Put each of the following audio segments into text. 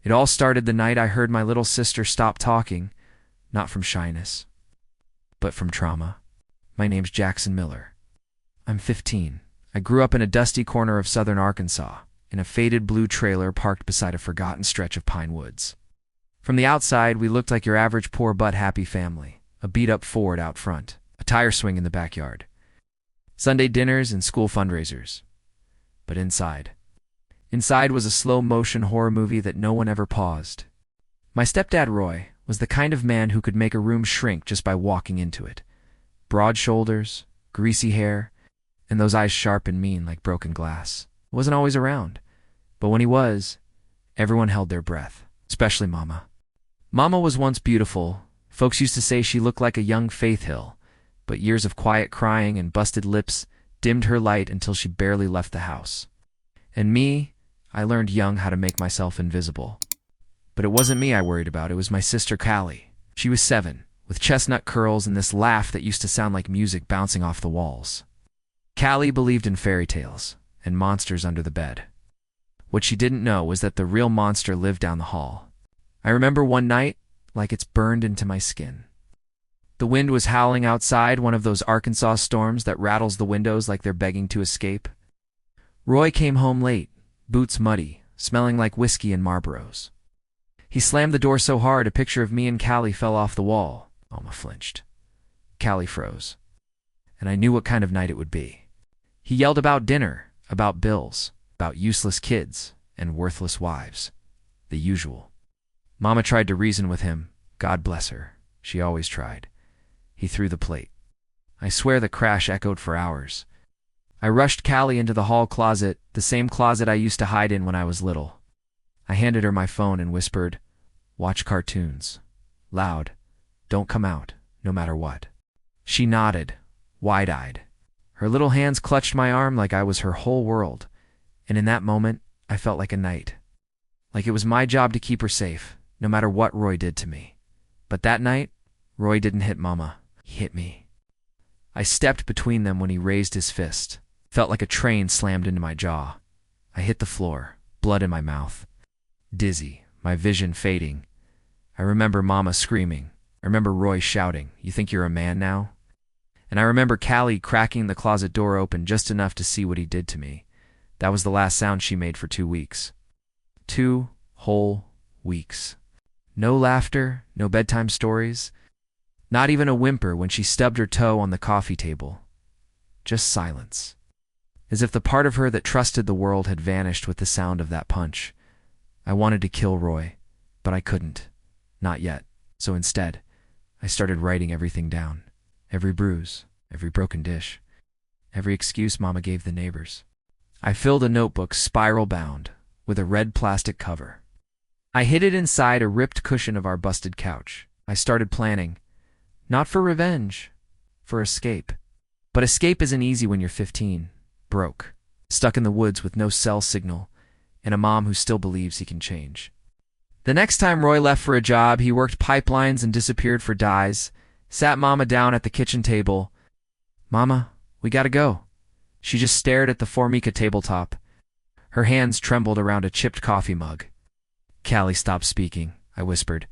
It all started the night I heard my little sister stop talking, not from shyness, but from trauma. My name's Jackson Miller. I'm 15. I grew up in a dusty corner of southern Arkansas, in a faded blue trailer parked beside a forgotten stretch of pine woods. From the outside, we looked like your average poor but happy family, a beat-up Ford out front, a tire swing in the backyard, Sunday dinners and school fundraisers. But inside was a slow-motion horror movie that no one ever paused. My stepdad, Roy, was the kind of man who could make a room shrink just by walking into it. Broad shoulders, greasy hair, and those eyes sharp and mean like broken glass. He wasn't always around, but when he was, everyone held their breath, especially Mama. Mama was once beautiful. Folks used to say she looked like a young Faith Hill, but years of quiet crying and busted lips dimmed her light until she barely left the house. And me, I learned young how to make myself invisible. But it wasn't me I worried about, it was my sister Callie. She was 7, with chestnut curls and this laugh that used to sound like music bouncing off the walls. Callie believed in fairy tales and monsters under the bed. What she didn't know was that the real monster lived down the hall. I remember one night like it's burned into my skin. The wind was howling outside, one of those Arkansas storms that rattles the windows like they're begging to escape. Roy came home late, boots muddy, smelling like whiskey and Marlboros. He slammed the door so hard a picture of me and Callie fell off the wall. Mama flinched. Callie froze. And I knew what kind of night it would be. He yelled about dinner, about bills, about useless kids and worthless wives. The usual. Mama tried to reason with him. God bless her. She always tried. He threw the plate. I swear the crash echoed for hours. I rushed Callie into the hall closet, the same closet I used to hide in when I was little. I handed her my phone and whispered, "Watch cartoons. Loud. Don't come out, no matter what." She nodded, wide-eyed. Her little hands clutched my arm like I was her whole world, and in that moment, I felt like a knight. Like it was my job to keep her safe, no matter what Roy did to me. But that night, Roy didn't hit Mama. He hit me. I stepped between them when he raised his fist. Felt like a train slammed into my jaw. I hit the floor, blood in my mouth. Dizzy, my vision fading. I remember Mama screaming. I remember Roy shouting, "You think you're a man now?" And I remember Callie cracking the closet door open just enough to see what he did to me. That was the last sound she made for 2 weeks. 2 whole weeks. No laughter, no bedtime stories. Not even a whimper when she stubbed her toe on the coffee table. Just silence. As if the part of her that trusted the world had vanished with the sound of that punch. I wanted to kill Roy, but I couldn't. Not yet. So instead, I started writing everything down. Every bruise, every broken dish, every excuse Mama gave the neighbors. I filled a notebook spiral-bound with a red plastic cover. I hid it inside a ripped cushion of our busted couch. I started planning. Not for revenge, for escape. But escape isn't easy when you're 15, broke, stuck in the woods with no cell signal, and a mom who still believes he can change. The next time Roy left for a job, he worked pipelines and disappeared for dyes, sat Mama down at the kitchen table. "Mama, we gotta go." She just stared at the Formica tabletop. Her hands trembled around a chipped coffee mug. "Callie, stop speaking," I whispered,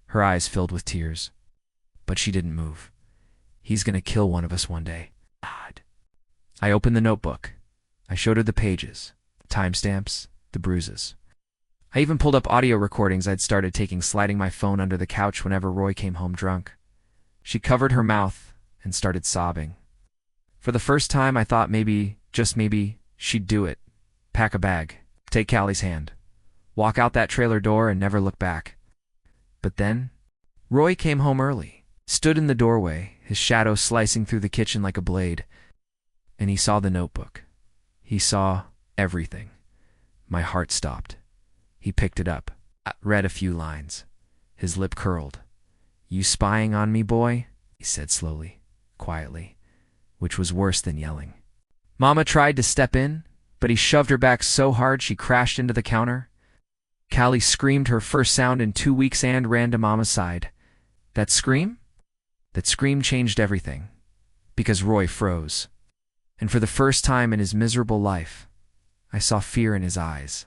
her eyes filled with tears. But she didn't move. "He's gonna kill one of us one day." God. I opened the notebook. I showed her the pages, the timestamps, the bruises. I even pulled up audio recordings I'd started taking, sliding my phone under the couch whenever Roy came home drunk. She covered her mouth and started sobbing. For the first time, I thought maybe, just maybe, she'd do it. Pack a bag, take Callie's hand, walk out that trailer door and never look back. But then, Roy came home early, stood in the doorway, his shadow slicing through the kitchen like a blade, and he saw the notebook. He saw everything. My heart stopped. He picked it up, read a few lines. His lip curled. "You spying on me, boy?" he said slowly, quietly, which was worse than yelling. Mama tried to step in, but he shoved her back so hard she crashed into the counter. Callie screamed her first sound in 2 weeks and ran to Mama's side. That scream? That scream changed everything, because Roy froze. And for the first time in his miserable life, I saw fear in his eyes.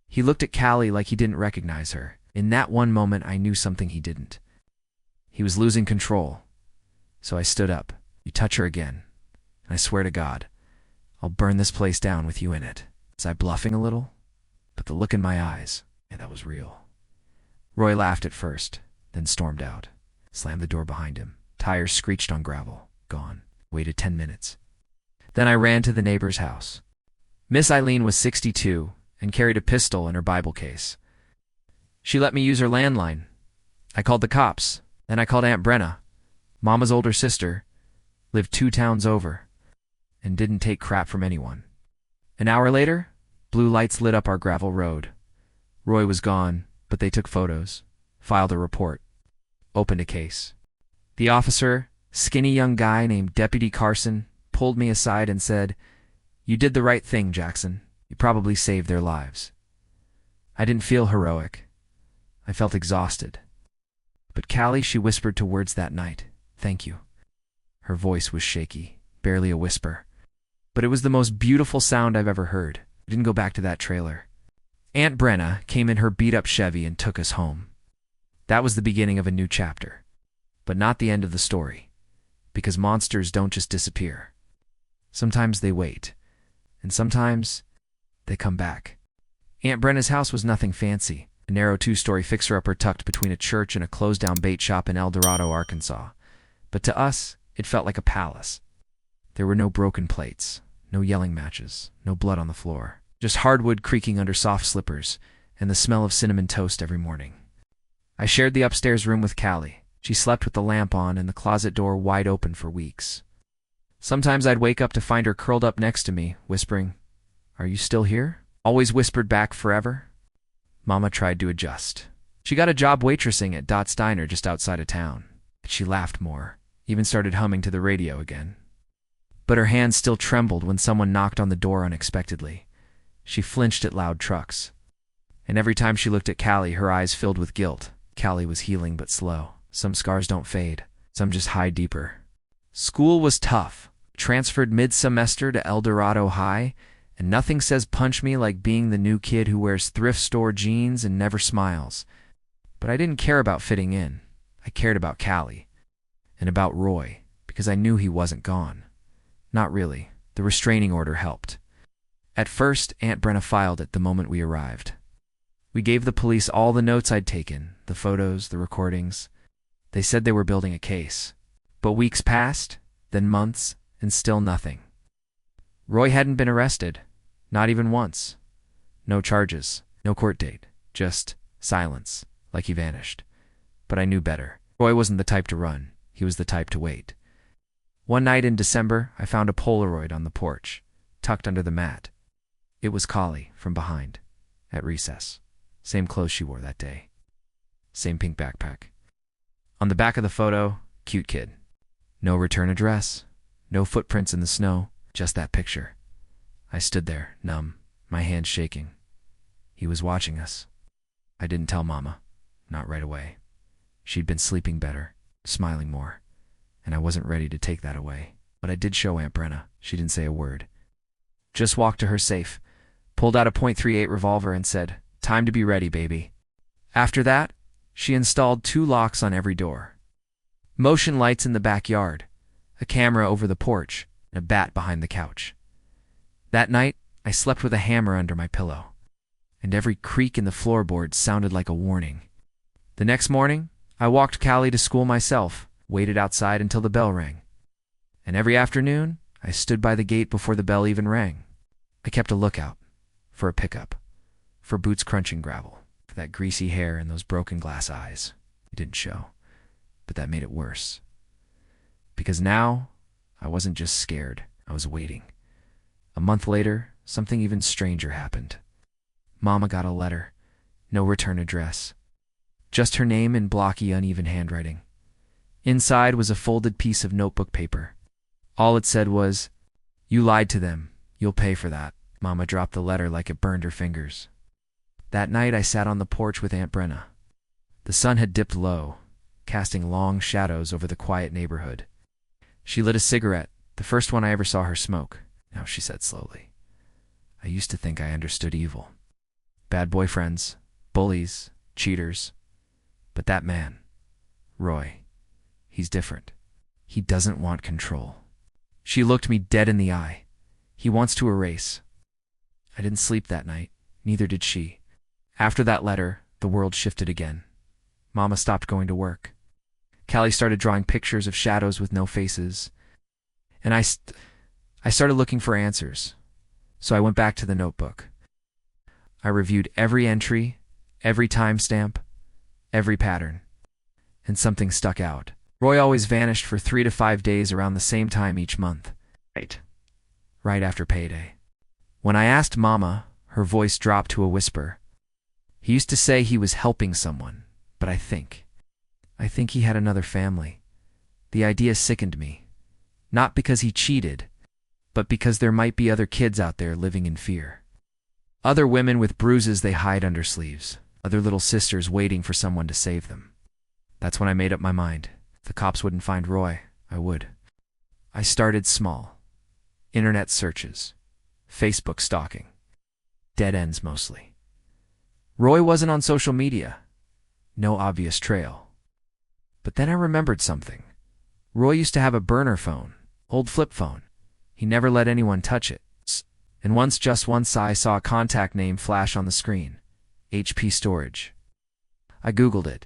He looked at Callie like he didn't recognize her. In that one moment, I knew something he didn't. He was losing control. So I stood up. You touch her again, and I swear to God, I'll burn this place down with you in it. Was I bluffing a little? But the look in my eyes, that was real. Roy laughed at first, then stormed out. Slammed the door behind him. Tires screeched on gravel. Gone. Waited 10 minutes. Then I ran to the neighbor's house. Miss Eileen was 62 and carried a pistol in her Bible case. She let me use her landline. I called the cops. Then I called Aunt Brenna, Mama's older sister, lived 2 towns over, and didn't take crap from anyone. An hour later, blue lights lit up our gravel road. Roy was gone, but they took photos, filed a report, opened a case. The officer, skinny young guy named Deputy Carson, pulled me aside and said, "You did the right thing, Jackson. You probably saved their lives." I didn't feel heroic. I felt exhausted. But Callie, she whispered to words that night, "Thank you." Her voice was shaky, barely a whisper. But it was the most beautiful sound I've ever heard. I didn't go back to that trailer. Aunt Brenna came in her beat-up Chevy and took us home. That was the beginning of a new chapter. But not the end of the story. Because monsters don't just disappear. Sometimes they wait. And sometimes they come back. Aunt Brenna's house was nothing fancy. A narrow 2-story fixer-upper tucked between a church and a closed-down bait shop in El Dorado, Arkansas. But to us, it felt like a palace. There were no broken plates, no yelling matches, no blood on the floor. Just hardwood creaking under soft slippers, and the smell of cinnamon toast every morning. I shared the upstairs room with Callie. She slept with the lamp on and the closet door wide open for weeks. Sometimes I'd wake up to find her curled up next to me, whispering, "Are you still here?" Always whispered back, "Forever?" Mama tried to adjust. She got a job waitressing at Dot's Diner just outside of town. She laughed more, even started humming to the radio again. But her hands still trembled when someone knocked on the door unexpectedly. She flinched at loud trucks. And every time she looked at Callie, her eyes filled with guilt. Callie was healing but slow. Some scars don't fade. Some just hide deeper. School was tough. Transferred mid-semester to El Dorado High, and nothing says punch me like being the new kid who wears thrift store jeans and never smiles. But I didn't care about fitting in. I cared about Callie. And about Roy, because I knew he wasn't gone. Not really. The restraining order helped. At first, Aunt Brenna filed it the moment we arrived. We gave the police all the notes I'd taken, the photos, the recordings. They said they were building a case. But weeks passed, then months, and still nothing. Roy hadn't been arrested. Not even once. No charges, no court date, just silence, like he vanished. But I knew better. Roy wasn't the type to run. He was the type to wait. One night in December, I found a Polaroid on the porch, tucked under the mat. It was Callie, from behind, at recess. Same clothes she wore that day. Same pink backpack. On the back of the photo, cute kid. No return address, no footprints in the snow, just that picture. I stood there, numb, my hands shaking. He was watching us. I didn't tell Mama, not right away. She'd been sleeping better, smiling more, and I wasn't ready to take that away. But I did show Aunt Brenna. She didn't say a word. Just walked to her safe, pulled out a .38 revolver and said, "Time to be ready, baby." After that, she installed 2 locks on every door. Motion lights in the backyard, a camera over the porch, and a bat behind the couch. That night, I slept with a hammer under my pillow, and every creak in the floorboards sounded like a warning. The next morning, I walked Callie to school myself, waited outside until the bell rang. And every afternoon, I stood by the gate before the bell even rang. I kept a lookout, for a pickup, for boots crunching gravel, for that greasy hair and those broken glass eyes. It didn't show, but that made it worse. Because now, I wasn't just scared, I was waiting. A month later, something even stranger happened. Mama got a letter, no return address. Just her name in blocky, uneven handwriting. Inside was a folded piece of notebook paper. All it said was, "You lied to them. You'll pay for that." Mama dropped the letter like it burned her fingers. That night I sat on the porch with Aunt Brenna. The sun had dipped low, casting long shadows over the quiet neighborhood. She lit a cigarette, the first one I ever saw her smoke. Now she said slowly, "I used to think I understood evil. bad boyfriends, bullies, cheaters. But that man, Roy, he's different. He doesn't want control. She looked me dead in the eye. He wants to erase. I didn't sleep that night. Neither did she. After that letter, the world shifted again. Mama stopped going to work. Callie started drawing pictures of shadows with no faces. And I started looking for answers. So I went back to the notebook. I reviewed every entry, every timestamp, every pattern. And something stuck out. Roy always vanished for 3 to 5 days around the same time each month. Right after payday. When I asked Mama, her voice dropped to a whisper. He used to say he was helping someone, but I think he had another family. The idea sickened me. Not because he cheated, but because there might be other kids out there living in fear. Other women with bruises they hide under sleeves. Other little sisters waiting for someone to save them. That's when I made up my mind. If the cops wouldn't find Roy, I would. I started small. Internet searches. Facebook stalking. Dead ends mostly. Roy wasn't on social media. No obvious trail. But then I remembered something. Roy used to have a burner phone. Old flip phone. He never let anyone touch it. And just once I saw a contact name flash on the screen. HP Storage. I Googled it.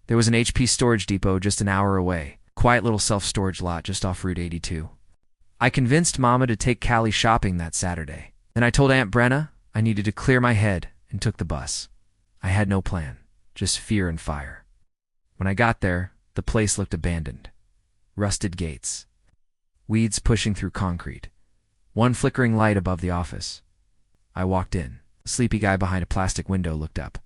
There was an HP storage depot just an hour away. Quiet little self-storage lot just off Route 82. I convinced Mama to take Callie shopping that Saturday. Then I told Aunt Brenna I needed to clear my head and took the bus. I had no plan, just fear and fire. When I got there, the place looked abandoned. Rusted gates. Weeds pushing through concrete. One flickering light above the office. I walked in. A sleepy guy behind a plastic window looked up.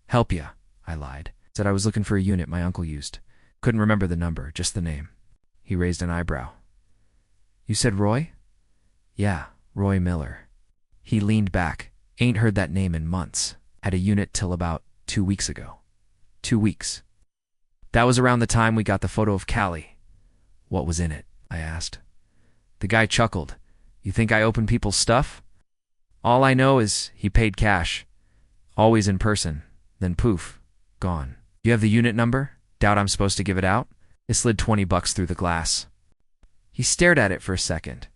"Help ya," I lied. Said I was looking for a unit my uncle used. Couldn't remember the number, just the name. He raised an eyebrow. "You said Roy?" "Yeah, Roy Miller." He leaned back. "Ain't heard that name in months. Had a unit till about 2 weeks ago." 2 weeks. That was around the time we got the photo of Callie. "What was in it?" I asked. The guy chuckled. "You think I open people's stuff? All I know is he paid cash. Always in person. Then poof, gone. You have the unit number? Doubt I'm supposed to give it out?" I slid $20 through the glass. He stared at it for a second,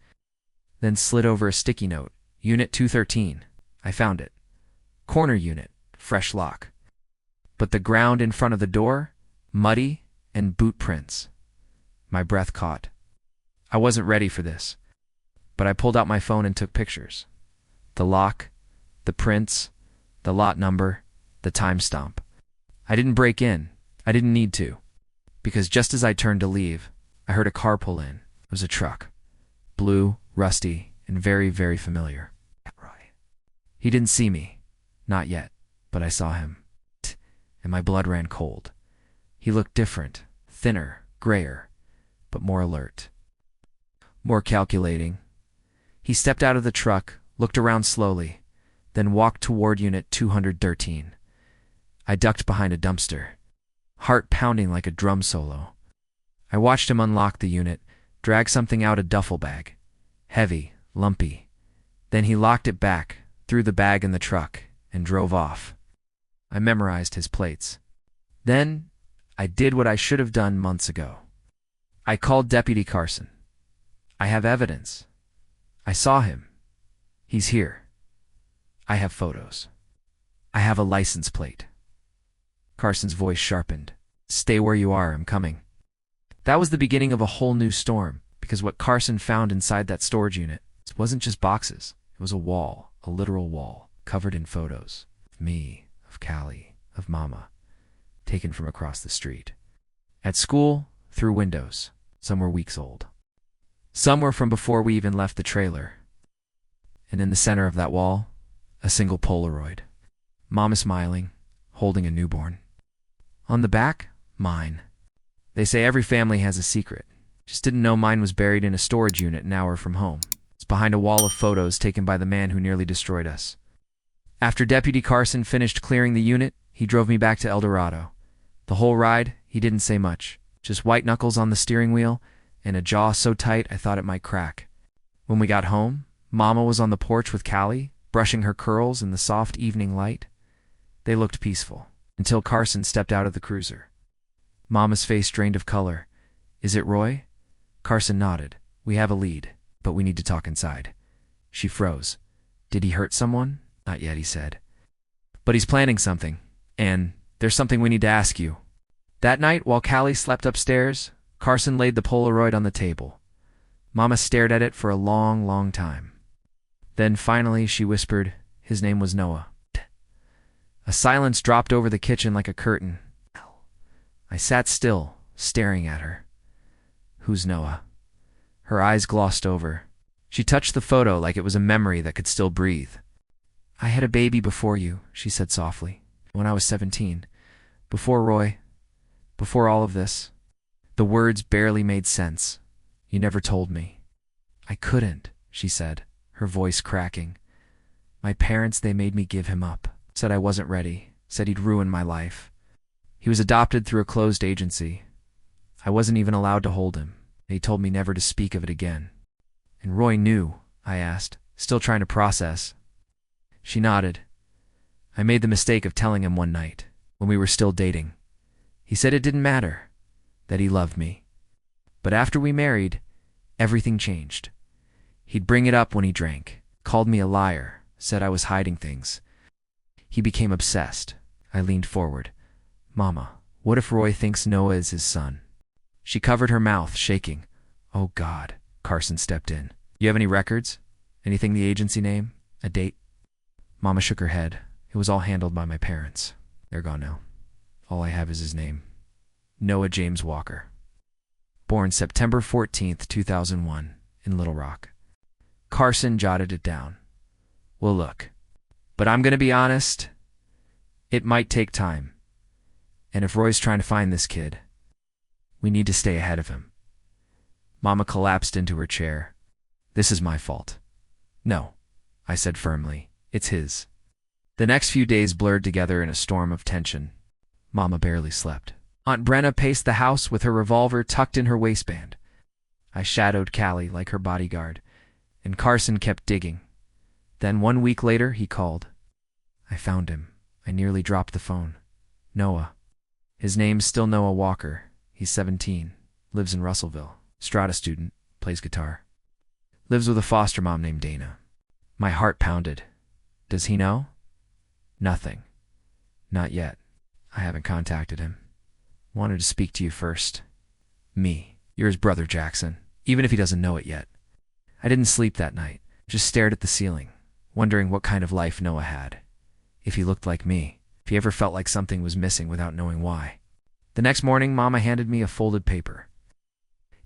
then slid over a sticky note. "Unit 213. I found it. Corner unit, fresh lock. But the ground in front of the door, muddy and boot prints." My breath caught. I wasn't ready for this, but I pulled out my phone and took pictures. The lock, the prints, the lot number, the timestamp. I didn't break in. I didn't need to. Because just as I turned to leave, I heard a car pull in. It was a truck. Blue, rusty, and very, very familiar. Roy. He didn't see me. Not yet. But I saw him. And my blood ran cold. He looked different. Thinner, grayer, but more alert. More calculating. He stepped out of the truck, looked around slowly, then walked toward Unit 213. I ducked behind a dumpster, heart pounding like a drum solo. I watched him unlock the unit, drag something out a duffel bag. Heavy, lumpy. Then he locked it back, threw the bag in the truck, and drove off. I memorized his plates. Then, I did what I should have done months ago. I called Deputy Carson. I have evidence. I saw him. He's here. I have photos. I have a license plate. Carson's voice sharpened. "Stay where you are, I'm coming." That was the beginning of a whole new storm, because what Carson found inside that storage unit wasn't just boxes. It was a wall, a literal wall, covered in photos. Of me, of Callie, of Mama, taken from across the street. At school, through windows. Some were weeks old. Some were from before we even left the trailer. And in the center of that wall, a single Polaroid. Mama smiling, holding a newborn. On the back, mine. They say every family has a secret. Just didn't know mine was buried in a storage unit an hour from home. It's behind a wall of photos taken by the man who nearly destroyed us. After Deputy Carson finished clearing the unit, he drove me back to El Dorado. The whole ride, he didn't say much. Just white knuckles on the steering wheel and a jaw so tight I thought it might crack. When we got home, Mama was on the porch with Callie, brushing her curls in the soft evening light. They looked peaceful, until Carson stepped out of the cruiser. Mama's face drained of color. "Is it Roy?" Carson nodded. "We have a lead, but we need to talk inside." She froze. "Did he hurt someone?" "Not yet," he said. "But he's planning something, and there's something we need to ask you." That night, while Callie slept upstairs, Carson laid the Polaroid on the table. Mama stared at it for a long, long time. Then finally she whispered, "His name was Noah." A silence dropped over the kitchen like a curtain. I sat still, staring at her. "Who's Noah?" Her eyes glossed over. She touched the photo like it was a memory that could still breathe. "I had a baby before you," she said softly, "when I was 17. Before Roy. Before all of this." The words barely made sense. "You never told me." "I couldn't," she said, her voice cracking. "My parents, they made me give him up. Said I wasn't ready. Said he'd ruin my life. He was adopted through a closed agency. I wasn't even allowed to hold him. They told me never to speak of it again." "And Roy knew?" I asked, still trying to process. She nodded. "I made the mistake of telling him one night, when we were still dating. He said it didn't matter, that he loved me. But after we married, everything changed. He'd bring it up when he drank, called me a liar, said I was hiding things. He became obsessed." I leaned forward. "Mama, what if Roy thinks Noah is his son?" She covered her mouth, shaking. "Oh God." Carson stepped in. "You have any records? Anything the agency name? A date?" Mama shook her head. "It was all handled by my parents. They're gone now. All I have is his name. Noah James Walker. Born September 14th, 2001, in Little Rock." Carson jotted it down. "Well, look. But I'm going to be honest. It might take time. And if Roy's trying to find this kid, we need to stay ahead of him." Mama collapsed into her chair. "This is my fault." "No," I said firmly. "It's his." The next few days blurred together in a storm of tension. Mama barely slept. Aunt Brenna paced the house with her revolver tucked in her waistband. I shadowed Callie like her bodyguard, and Carson kept digging. Then 1 week later, he called. I found him. I nearly dropped the phone. Noah. His name's still Noah Walker. He's 17. Lives in Russellville. Strata student. Plays guitar. Lives with a foster mom named Dana. My heart pounded. Does he know? Nothing. Not yet. I haven't contacted him. Wanted to speak to you first. Me. You're his brother, Jackson. Even if he doesn't know it yet. I didn't sleep that night. Just stared at the ceiling, wondering what kind of life Noah had. If he looked like me. If he ever felt like something was missing without knowing why. The next morning, Mama handed me a folded paper.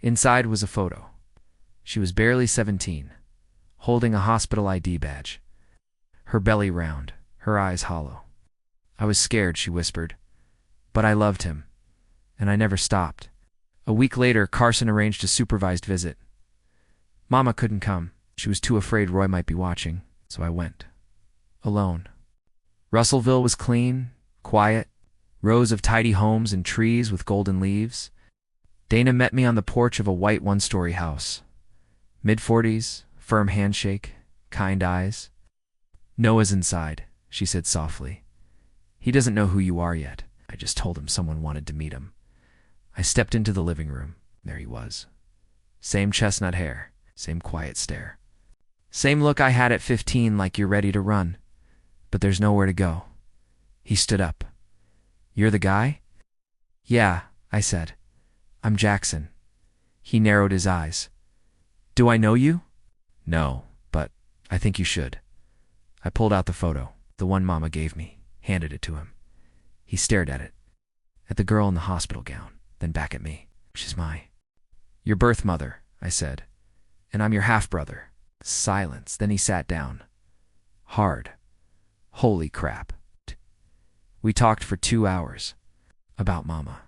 Inside was a photo. She was barely 17, holding a hospital ID badge. Her belly round, her eyes hollow. I was scared, she whispered. But I loved him, and I never stopped. A week later, Carson arranged a supervised visit. Mama couldn't come. She was too afraid Roy might be watching, so I went. Alone. Russellville was clean, quiet, rows of tidy homes and trees with golden leaves. Dana met me on the porch of a white one-story house. Mid-40s, firm handshake, kind eyes. Noah's inside, she said softly. He doesn't know who you are yet. I just told him someone wanted to meet him. I stepped into the living room. There he was. Same chestnut hair, same quiet stare. Same look I had at 15, like you're ready to run. But there's nowhere to go. He stood up. You're the guy? Yeah, I said. I'm Jackson. He narrowed his eyes. Do I know you? No, but I think you should. I pulled out the photo, the one Mama gave me, handed it to him. He stared at it, at the girl in the hospital gown, then back at me. She's your birth mother, I said, and I'm your half-brother. Silence. Then he sat down. Hard. Holy crap. We talked for 2 hours. About Mama.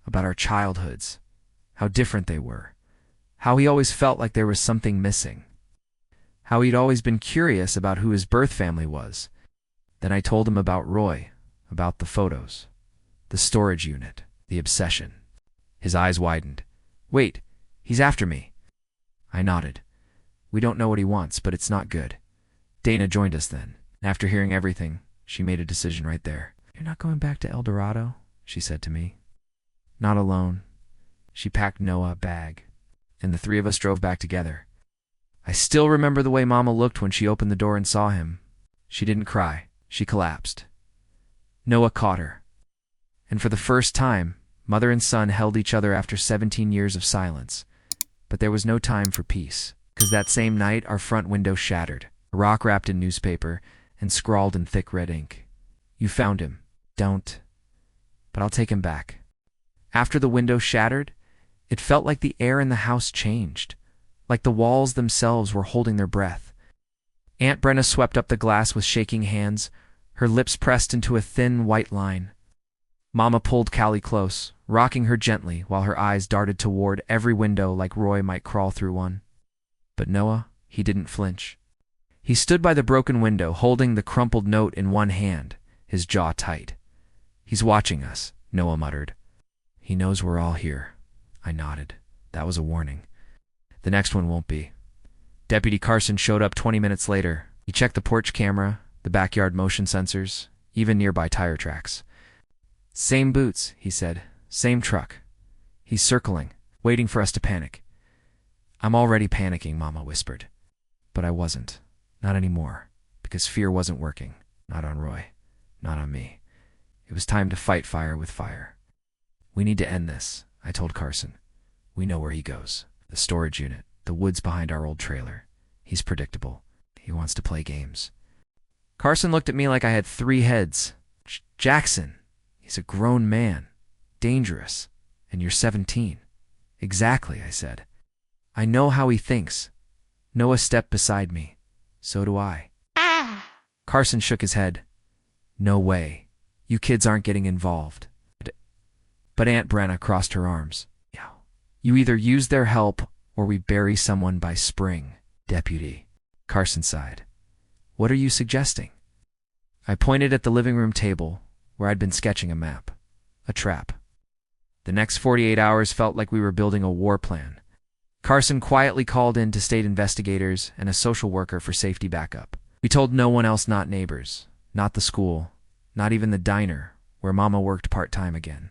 About our childhoods. How different they were. How he always felt like there was something missing. How he'd always been curious about who his birth family was. Then I told him about Roy, about the photos, the storage unit, the obsession. His eyes widened. Wait, he's after me. I nodded. We don't know what he wants, but it's not good. Dana joined us then. After hearing everything, she made a decision right there. "You're not going back to El Dorado?" she said to me. "Not alone." She packed Noah a bag, and the three of us drove back together. I still remember the way Mama looked when she opened the door and saw him. She didn't cry. She collapsed. Noah caught her. And for the first time, mother and son held each other after 17 years of silence. But there was no time for peace, because that same night our front window shattered, a rock wrapped in newspaper and scrawled in thick red ink. "You found him. Don't. But I'll take him back." After the window shattered, it felt like the air in the house changed, like the walls themselves were holding their breath. Aunt Brenna swept up the glass with shaking hands, her lips pressed into a thin white line. Mama pulled Callie close, rocking her gently while her eyes darted toward every window like Roy might crawl through one. But Noah, he didn't flinch. He stood by the broken window, holding the crumpled note in one hand, his jaw tight. "He's watching us," Noah muttered. "He knows we're all here." I nodded. That was a warning. The next one won't be. Deputy Carson showed up 20 minutes later. He checked the porch camera, the backyard motion sensors, even nearby tire tracks. "Same boots," he said. "Same truck. He's circling, waiting for us to panic." "I'm already panicking," Mama whispered. But I wasn't. Not anymore. Because fear wasn't working. Not on Roy. Not on me. It was time to fight fire with fire. "We need to end this," I told Carson. "We know where he goes. The storage unit. The woods behind our old trailer. He's predictable. He wants to play games." Carson looked at me like I had 3 heads. "Jackson, he's a grown man. Dangerous. And you're 17. "Exactly," I said. "I know how he thinks." Noah stepped beside me. "So do I." Carson shook his head. "No way. You kids aren't getting involved." But Aunt Brenna crossed her arms. "You either use their help or we bury someone by spring, Deputy." Carson sighed. "What are you suggesting?" I pointed at the living room table where I'd been sketching a map. A trap. The next 48 hours felt like we were building a war plan. Carson quietly called in to state investigators and a social worker for safety backup. We told no one else, not neighbors, not the school, not even the diner, where Mama worked part-time again.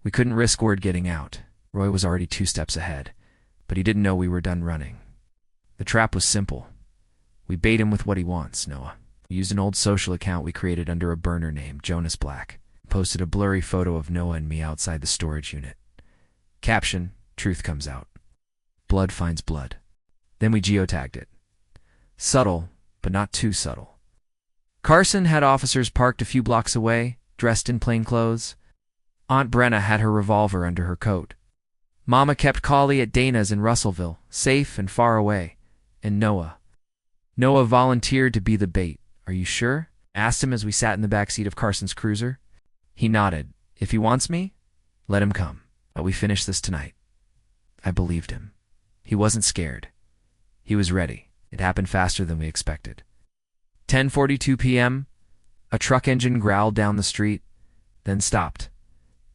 We couldn't risk word getting out. Roy was already 2 steps ahead, but he didn't know we were done running. The trap was simple. We bait him with what he wants, Noah. We used an old social account we created under a burner name, Jonas Black. Posted a blurry photo of Noah and me outside the storage unit. Caption, "Truth comes out. Blood finds blood." Then we geotagged it. Subtle, but not too subtle. Carson had officers parked a few blocks away, dressed in plain clothes. Aunt Brenna had her revolver under her coat. Mama kept Callie at Dana's in Russellville, safe and far away. And Noah. Noah volunteered to be the bait. "Are you sure?" asked him as we sat in the backseat of Carson's cruiser. He nodded. "If he wants me, let him come. But we finish this tonight." I believed him. He wasn't scared. He was ready. It happened faster than we expected. 10:42 p.m., a truck engine growled down the street, then stopped.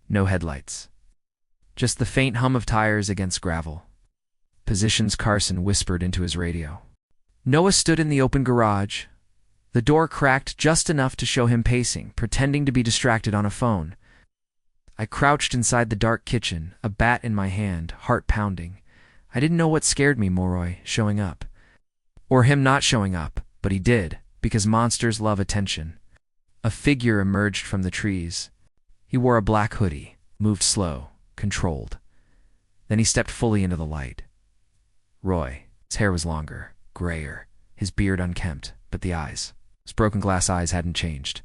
No headlights. Just the faint hum of tires against gravel. "Positions," Carson whispered into his radio. Noah stood in the open garage. The door cracked just enough to show him pacing, pretending to be distracted on a phone. I crouched inside the dark kitchen, a bat in my hand, heart pounding. I didn't know what scared me more, Roy showing up. Or him not showing up, but he did, because monsters love attention. A figure emerged from the trees. He wore a black hoodie, moved slow, controlled. Then he stepped fully into the light. Roy. His hair was longer, grayer, his beard unkempt, but the eyes. His broken glass eyes hadn't changed.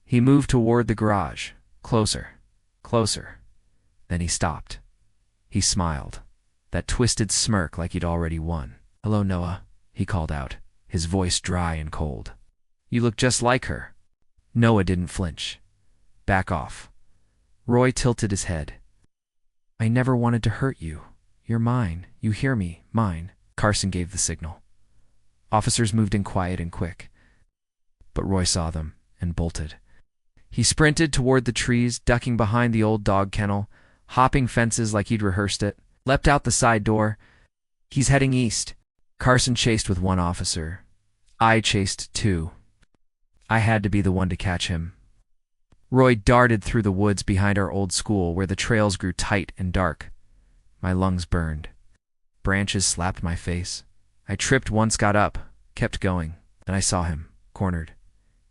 He moved toward the garage, closer, closer. Then he stopped. He smiled, that twisted smirk like he'd already won. "Hello, Noah," he called out, his voice dry and cold. "You look just like her." Noah didn't flinch. "Back off." Roy tilted his head. "I never wanted to hurt you. You're mine. You hear me? Mine." Carson gave the signal. Officers moved in quiet and quick. But Roy saw them and bolted. He sprinted toward the trees, ducking behind the old dog kennel, hopping fences like he'd rehearsed it, leapt out the side door. "He's heading east." Carson chased with one officer. I chased too. I had to be the one to catch him. Roy darted through the woods behind our old school where the trails grew tight and dark. My lungs burned. Branches slapped my face. I tripped once, got up, kept going. Then I saw him, cornered.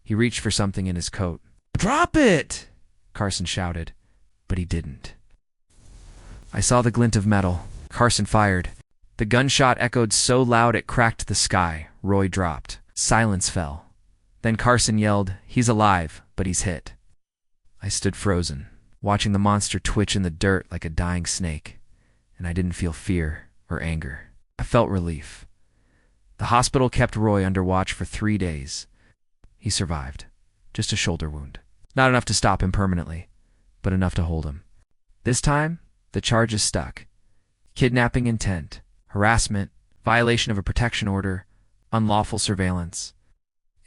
He reached for something in his coat. "Drop it!" Carson shouted, but he didn't. I saw the glint of metal. Carson fired. The gunshot echoed so loud it cracked the sky. Roy dropped. Silence fell. Then Carson yelled, "He's alive, but he's hit." I stood frozen, watching the monster twitch in the dirt like a dying snake, and I didn't feel fear or anger. I felt relief. The hospital kept Roy under watch for 3 days. He survived. Just a shoulder wound. Not enough to stop him permanently, but enough to hold him. This time, the charges stuck. Kidnapping intent, harassment, violation of a protection order, unlawful surveillance.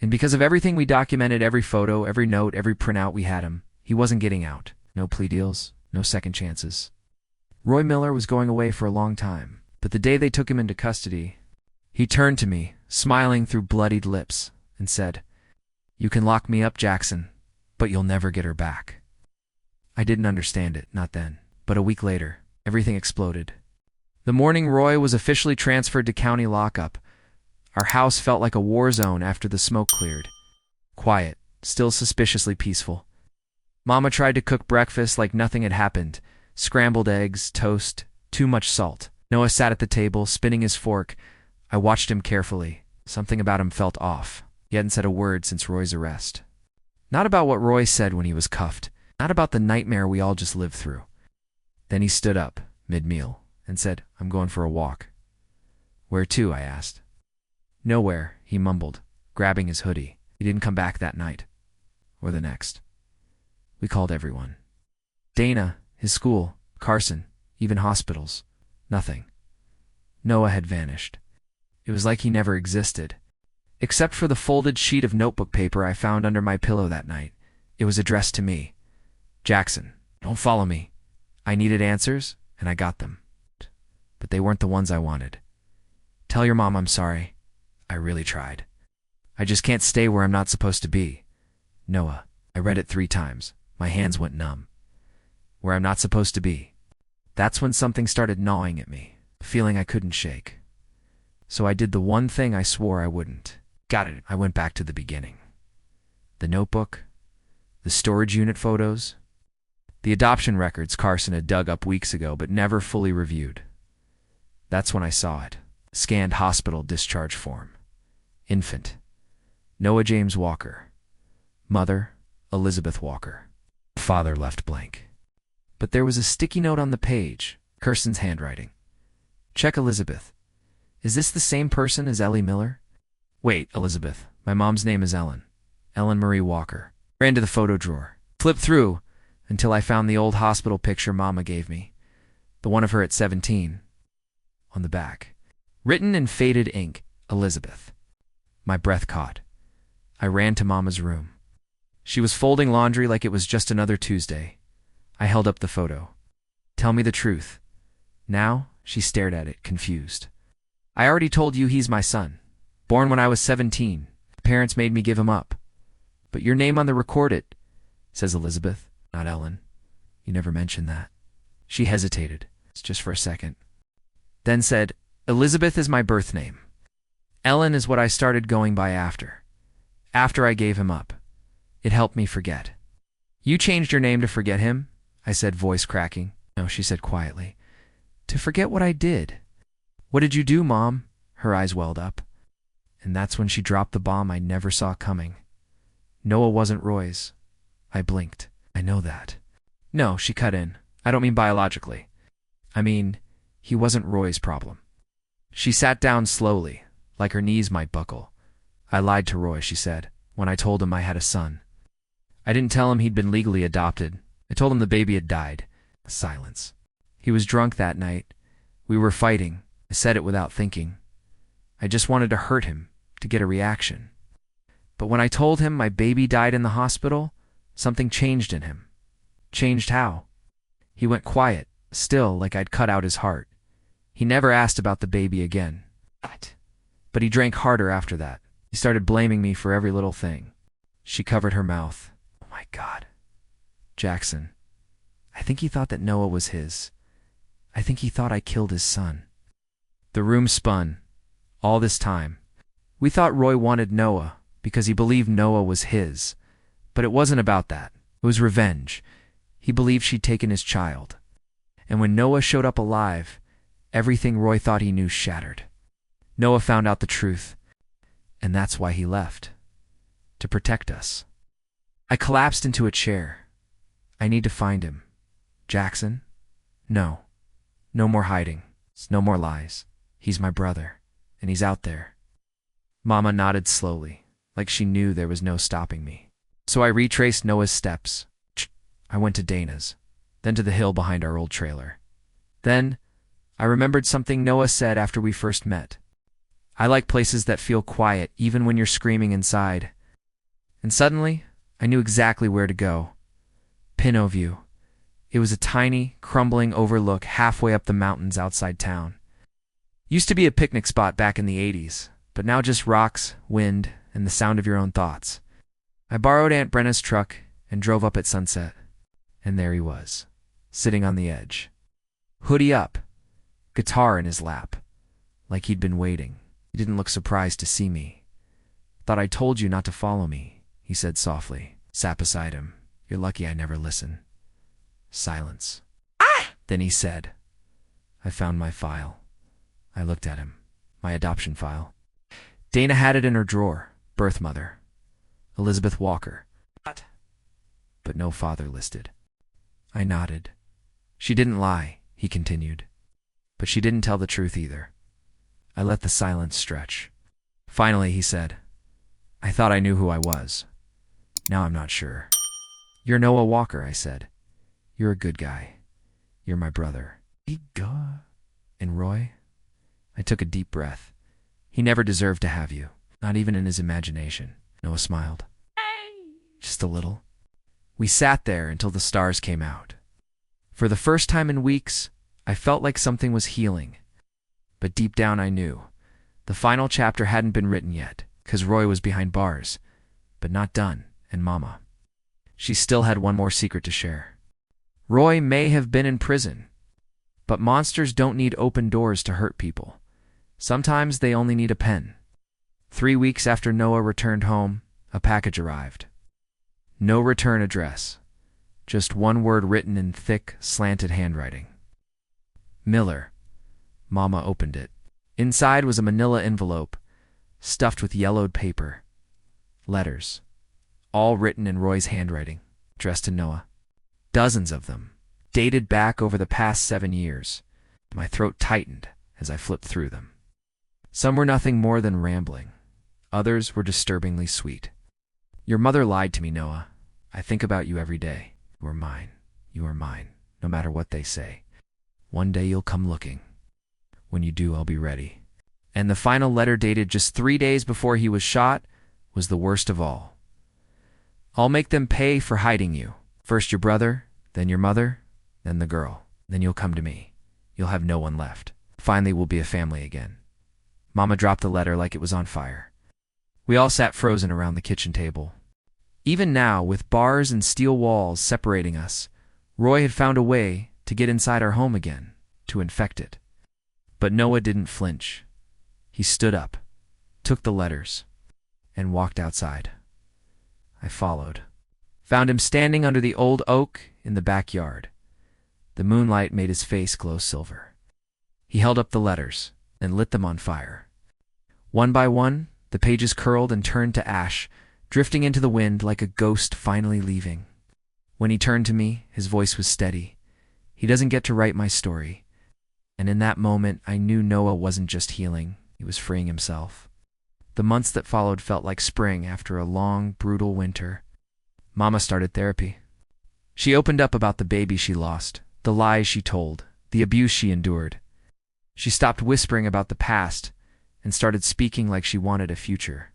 And because of everything we documented, every photo, every note, every printout, we had him. He wasn't getting out. No plea deals, no second chances. Roy Miller was going away for a long time, but the day they took him into custody, he turned to me, smiling through bloodied lips, and said, "You can lock me up, Jackson, but you'll never get her back." I didn't understand it, not then, but a week later, everything exploded. The morning Roy was officially transferred to county lockup, our house felt like a war zone after the smoke cleared. Quiet, still suspiciously peaceful. Mama tried to cook breakfast like nothing had happened. Scrambled eggs, toast, too much salt. Noah sat at the table, spinning his fork. I watched him carefully. Something about him felt off. He hadn't said a word since Roy's arrest. Not about what Roy said when he was cuffed. Not about the nightmare we all just lived through. Then he stood up, mid-meal, and said, "I'm going for a walk." "Where to?" I asked. "Nowhere," he mumbled, grabbing his hoodie. He didn't come back that night. Or the next. We called everyone. Dana, his school, Carson, even hospitals. Nothing. Noah had vanished. It was like he never existed. Except for the folded sheet of notebook paper I found under my pillow that night. It was addressed to me. "Jackson, don't follow me." I needed answers, and I got them. But they weren't the ones I wanted. "Tell your mom I'm sorry. I really tried. I just can't stay where I'm not supposed to be. Noah." I read it 3 times. My hands went numb. "Where I'm not supposed to be." That's when something started gnawing at me, a feeling I couldn't shake. So I did the one thing I swore I wouldn't. Got it. I went back to the beginning. The notebook, the storage unit photos, the adoption records Carson had dug up weeks ago but never fully reviewed. That's when I saw it. Scanned hospital discharge form. Infant. Noah James Walker. Mother, Elizabeth Walker. Father left blank. But there was a sticky note on the page, Carson's handwriting. "Check Elizabeth. Is this the same person as Ellie Miller?" "Wait, Elizabeth. My mom's name is Ellen. Ellen Marie Walker." Ran to the photo drawer. Flipped through until I found the old hospital picture Mama gave me. The one of her at 17. On the back. Written in faded ink, Elizabeth. My breath caught. I ran to Mama's room. She was folding laundry like it was just another Tuesday. I held up the photo. "Tell me the truth." Now, she stared at it, confused. "I already told you he's my son. Born when I was 17. Parents made me give him up. But your name on the record says Elizabeth, not Ellen. You never mentioned that." She hesitated, just for a second. Then said, "Elizabeth is my birth name. Ellen is what I started going by after. After I gave him up. It helped me forget." "You changed your name to forget him?" I said, voice cracking. "No," she said quietly. "To forget what I did." "What did you do, Mom?" Her eyes welled up. And that's when she dropped the bomb I never saw coming. Noah wasn't Roy's. I blinked. "I know that." "No," she cut in. "I don't mean biologically. I mean, he wasn't Roy's problem." She sat down slowly, like her knees might buckle. "I lied to Roy," she said, "when I told him I had a son. I didn't tell him he'd been legally adopted. I told him the baby had died." Silence. "He was drunk that night. We were fighting. I said it without thinking. I just wanted to hurt him, to get a reaction. But when I told him my baby died in the hospital, something changed in him." "Changed how?" "He went quiet, still, like I'd cut out his heart. He never asked about the baby again. But he drank harder after that. He started blaming me for every little thing. She covered her mouth. Oh my God. Jackson. I think he thought that Noah was his. I think he thought I killed his son. The room spun. All this time. We thought Roy wanted Noah because he believed Noah was his. But it wasn't about that. It was revenge. He believed she'd taken his child. And when Noah showed up alive, everything Roy thought he knew shattered. Noah found out the truth. And that's why he left. To protect us. I collapsed into a chair. I need to find him. Jackson? No. No more hiding. No more lies. He's my brother. And he's out there. Mama nodded slowly, like she knew there was no stopping me. So I retraced Noah's steps. I went to Dana's, then to the hill behind our old trailer. Then, I remembered something Noah said after we first met. I like places that feel quiet even when you're screaming inside. And suddenly, I knew exactly where to go. Pinot View. It was a tiny, crumbling overlook halfway up the mountains outside town. Used to be a picnic spot back in the 80s, but now just rocks, wind, and the sound of your own thoughts. I borrowed Aunt Brenna's truck and drove up at sunset. And there he was, sitting on the edge. Hoodie up, guitar in his lap, like he'd been waiting. He didn't look surprised to see me. Thought I told you not to follow me, he said softly. Sat beside him. You're lucky I never listen. Silence. Ah! Then he said, I found my file. I looked at him. My adoption file. Dana had it in her drawer. Birth mother. Elizabeth Walker. What? But no father listed. I nodded. She didn't lie, he continued. But she didn't tell the truth either. I let the silence stretch. Finally, he said, I thought I knew who I was. Now I'm not sure. You're Noah Walker, I said. You're a good guy. You're my brother. And Roy? I took a deep breath. He never deserved to have you, not even in his imagination. Noah smiled. Just a little. We sat there until the stars came out. For the first time in weeks, I felt like something was healing. But deep down I knew. The final chapter hadn't been written yet, because Roy was behind bars. But not done, and Mama. She still had one more secret to share. Roy may have been in prison, but monsters don't need open doors to hurt people. Sometimes they only need a pen. 3 weeks after Noah returned home, a package arrived. No return address. Just one word written in thick, slanted handwriting. Miller. Mama opened it. Inside was a manila envelope, stuffed with yellowed paper. Letters. All written in Roy's handwriting, addressed to Noah. Dozens of them, dated back over the past 7 years. My throat tightened as I flipped through them. Some were nothing more than rambling. Others were disturbingly sweet. Your mother lied to me, Noah. I think about you every day. You are mine. You are mine, no matter what they say. One day you'll come looking. When you do, I'll be ready. And the final letter, dated just 3 days before he was shot, was the worst of all. I'll make them pay for hiding you. First your brother, then your mother, then the girl. Then you'll come to me. You'll have no one left. Finally, we'll be a family again. Mama dropped the letter like it was on fire. We all sat frozen around the kitchen table. Even now, with bars and steel walls separating us, Roy had found a way to get inside our home again, to infect it. But Noah didn't flinch. He stood up, took the letters, and walked outside. I followed. Found him standing under the old oak in the backyard. The moonlight made his face glow silver. He held up the letters and lit them on fire. One by one, the pages curled and turned to ash, drifting into the wind like a ghost finally leaving. When he turned to me, his voice was steady. He doesn't get to write my story. And in that moment, I knew Noah wasn't just healing, he was freeing himself. The months that followed felt like spring after a long, brutal winter. Mama started therapy. She opened up about the baby she lost, the lies she told, the abuse she endured. She stopped whispering about the past and started speaking like she wanted a future.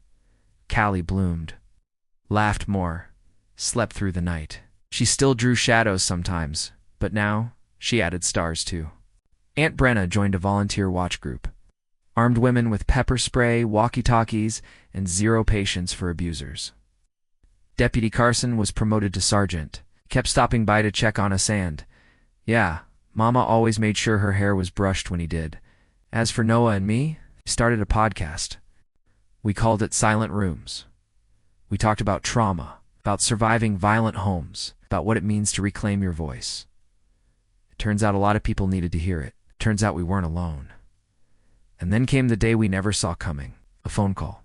Callie bloomed, laughed more, slept through the night. She still drew shadows sometimes, but now she added stars too. Aunt Brenna joined a volunteer watch group. Armed women with pepper spray, walkie-talkies, and zero patience for abusers. Deputy Carson was promoted to sergeant. He kept stopping by to check on us and, yeah, Mama always made sure her hair was brushed when he did. As for Noah and me, we started a podcast. We called it Silent Rooms. We talked about trauma, about surviving violent homes, about what it means to reclaim your voice. It turns out a lot of people needed to hear it. Turns out we weren't alone. And then came the day we never saw coming. A phone call.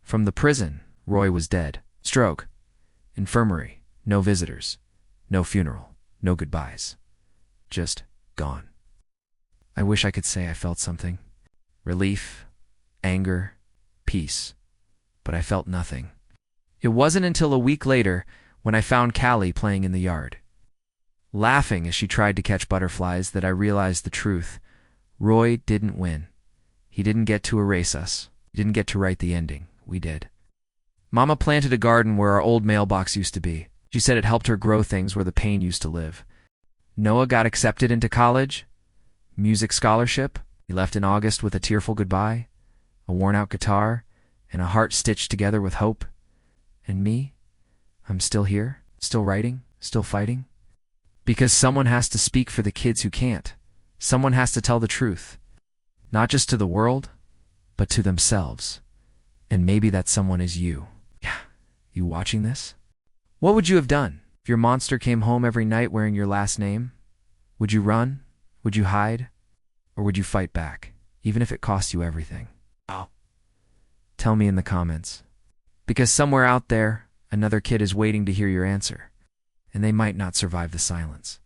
From the prison, Roy was dead. Stroke. Infirmary. No visitors. No funeral. No goodbyes. Just gone. I wish I could say I felt something. Relief, anger, peace. But I felt nothing. It wasn't until a week later when I found Callie playing in the yard, laughing as she tried to catch butterflies, that I realized the truth. Roy didn't win. He didn't get to erase us. He didn't get to write the ending. We did. Mama planted a garden where our old mailbox used to be. She said it helped her grow things where the pain used to live. Noah got accepted into college. Music scholarship. He left in August with a tearful goodbye, a worn-out guitar, and a heart stitched together with hope. And me? I'm still here, still writing, still fighting. Because someone has to speak for the kids who can't. Someone has to tell the truth. Not just to the world, but to themselves. And maybe that someone is you. Yeah, you watching this? What would you have done if your monster came home every night wearing your last name? Would you run? Would you hide? Or would you fight back, even if it cost you everything? Oh. Tell me in the comments. Because somewhere out there, another kid is waiting to hear your answer, and they might not survive the silence.